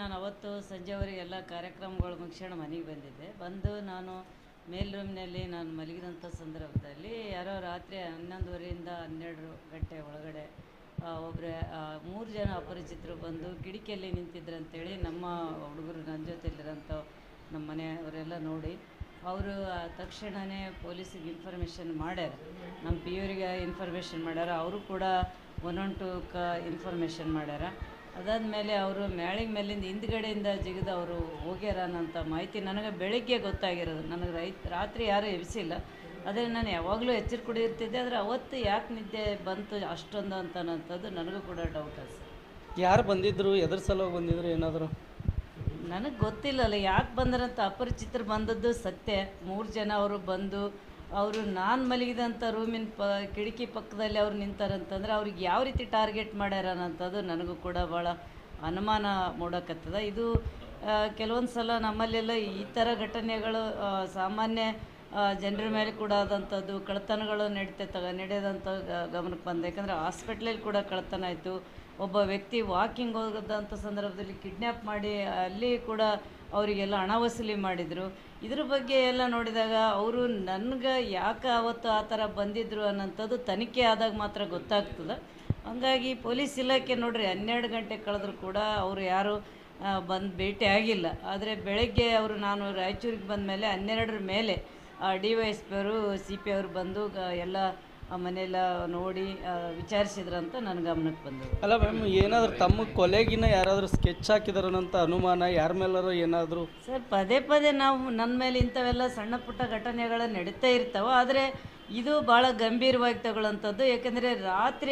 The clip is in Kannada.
ನಾನು ಅವತ್ತು ಸಂಜೆವರೆಗೆಲ್ಲ ಕಾರ್ಯಕ್ರಮಗಳು ಮುಗಿಸ್ಕೊಂಡು ಮನೆಗೆ ಬಂದಿದ್ದೆ. ಬಂದು ನಾನು ಮೇಲ್ ರೂಮ್ನಲ್ಲಿ ನಾನು ಮಲಗಿದಂಥ ಸಂದರ್ಭದಲ್ಲಿ ಯಾರೋ ರಾತ್ರಿ 11:30ಯಿಂದ 12 ಗಂಟೆ ಒಳಗಡೆ ಒಬ್ಬರೇ 3 ಜನ ಅಪರಿಚಿತರು ಬಂದು ಕಿಟಕಿಯಲ್ಲಿ ನಿಂತಿದ್ರಂತೇಳಿ ನಮ್ಮ ಹುಡುಗರು ನನ್ನ ಜೊತೆಲಿರೋಂಥ ನಮ್ಮ ಮನೆಯವರೆಲ್ಲ ನೋಡಿ ಅವರು ತಕ್ಷಣವೇ ಪೊಲೀಸಿಗೆ ಇನ್ಫಾರ್ಮೇಷನ್ ಮಾಡ್ಯಾರ. ನಮ್ಮ ಪಿ ಯವರಿಗೆ ಇನ್ಫಾರ್ಮೇಷನ್ ಮಾಡ್ಯಾರ. ಅವರು ಕೂಡ 112ಕ್ಕೆ ಇನ್ಫಾರ್ಮೇಷನ್ ಮಾಡ್ಯಾರ. ಅದಾದಮೇಲೆ ಅವರು ಮೇಲಿಂದ ಹಿಂದ್ಗಡೆಯಿಂದ ಜಿಗಿದು ಅವರು ಹೋಗ್ಯಾರ ಅನ್ನೋಂಥ ಮಾಹಿತಿ ನನಗೆ ಬೆಳಗ್ಗೆ ಗೊತ್ತಾಗಿರೋದು. ನನಗೆ ರಾತ್ರಿ ಯಾರೂ ಎಬ್ಬಿಸಿಲ್ಲ. ಆದರೆ ನಾನು ಯಾವಾಗಲೂ ಎಚ್ಚರ ಕುಡಿಯುತ್ತಿದ್ದೆ. ಆದರೆ ಅವತ್ತು ಯಾಕೆ ನಿದ್ದೆ ಬಂತು ಅಷ್ಟೊಂದು ಅನ್ನೋಂಥದ್ದು ನನಗೂ ಕೂಡ ಡೌಟ್ ಅದು ಸರ್. ಯಾರು ಬಂದಿದ್ದರು, ಎದ್ರ ಸಲುವಾಗಿ ಬಂದಿದ್ರು ಏನಾದರೂ? ನನಗೆ ಗೊತ್ತಿಲ್ಲಲ್ಲ ಯಾಕೆ ಬಂದ್ರಂತ. ಅಪರಿಚಿತರು ಬಂದದ್ದು ಸತ್ಯ. 3 ಜನ ಅವರು ಬಂದು ಅವರು ನಾನು ಮಲಗಿದಂಥ ರೂಮಿನ ಕಿಟಕಿ ಪಕ್ಕದಲ್ಲಿ ಅವ್ರು ನಿಂತಾರಂತಂದ್ರೆ ಅವ್ರಿಗೆ ಯಾವ ರೀತಿ ಟಾರ್ಗೆಟ್ ಮಾಡ್ಯಾರ ಅನ್ನೋಂಥದ್ದು ನನಗೂ ಕೂಡ ಭಾಳ ಅನುಮಾನ ಮೂಡಕತ್ತದ. ಇದು ಕೆಲವೊಂದು ಸಲ ನಮ್ಮಲ್ಲೆಲ್ಲ ಈ ಥರ ಘಟನೆಗಳು ಸಾಮಾನ್ಯ ಜನರ ಮೇಲೆ ಕೂಡ ಆದಂಥದ್ದು, ಕಳ್ಳತನಗಳು ನಡೆಯೋದಂಥ ಗಮನಕ್ಕೆ ಬಂದ. ಯಾಕಂದರೆ ಹಾಸ್ಪಿಟ್ಲಲ್ಲಿ ಕೂಡ ಕಳ್ಳತನ ಆಯಿತು. ಒಬ್ಬ ವ್ಯಕ್ತಿ ವಾಕಿಂಗ್ ಹೋಗೋದಂಥ ಸಂದರ್ಭದಲ್ಲಿ ಕಿಡ್ನ್ಯಾಪ್ ಮಾಡಿ ಅಲ್ಲಿ ಕೂಡ ಅವರಿಗೆಲ್ಲ ಹಣ ವಸೂಲಿ ಮಾಡಿದರು. ಇದ್ರ ಬಗ್ಗೆ ಎಲ್ಲ ನೋಡಿದಾಗ ಅವರು ನನಗೆ ಯಾಕೆ ಅವತ್ತು ಆ ಥರ ಬಂದಿದ್ದರು ಅನ್ನೋಂಥದ್ದು ತನಿಖೆ ಆದಾಗ ಮಾತ್ರ ಗೊತ್ತಾಗ್ತದೆ. ಹಂಗಾಗಿ ಪೊಲೀಸ್ ಇಲಾಖೆ ನೋಡ್ರಿ 12 ಗಂಟೆ ಕಳೆದ್ರು ಕೂಡ ಅವರು ಯಾರು ಬಂದು ಭೇಟಿ ಆಗಿಲ್ಲ. ಆದರೆ ಬೆಳಗ್ಗೆ ನಾನು ರಾಯಚೂರಿಗೆ ಬಂದ ಮೇಲೆ 12 ಮೇಲೆ DYSP ಅವರು CP ಅವರು ಬಂದು ಎಲ್ಲ ಮನೆಯೆಲ್ಲ ನೋಡಿ ವಿಚಾರಿಸಿದ್ರಂತ ನನ್ನ ಗಮನಕ್ಕೆ ಬಂದರು. ಅಲ್ಲ ಮ್ಯಾಮ್, ಏನಾದರೂ ತಮ್ಮ ಕೊಲೆಗಿನ ಯಾರಾದರೂ ಸ್ಕೆಚ್ ಹಾಕಿದಾರಂತ ಅನುಮಾನ ಯಾರ ಮೇಲಾರು ಏನಾದರೂ? ಸರ್, ಪದೇ ನಾವು ನನ್ನ ಮೇಲೆ ಇಂಥವೆಲ್ಲ ಸಣ್ಣ ಪುಟ್ಟ ಘಟನೆಗಳು ನಡೀತಾ ಇರ್ತಾವೆ. ಆದರೆ ಇದು ಭಾಳ ಗಂಭೀರವಾಗಿ ತಗೊಳ್ಳೋಂಥದ್ದು. ಯಾಕೆಂದರೆ ರಾತ್ರಿ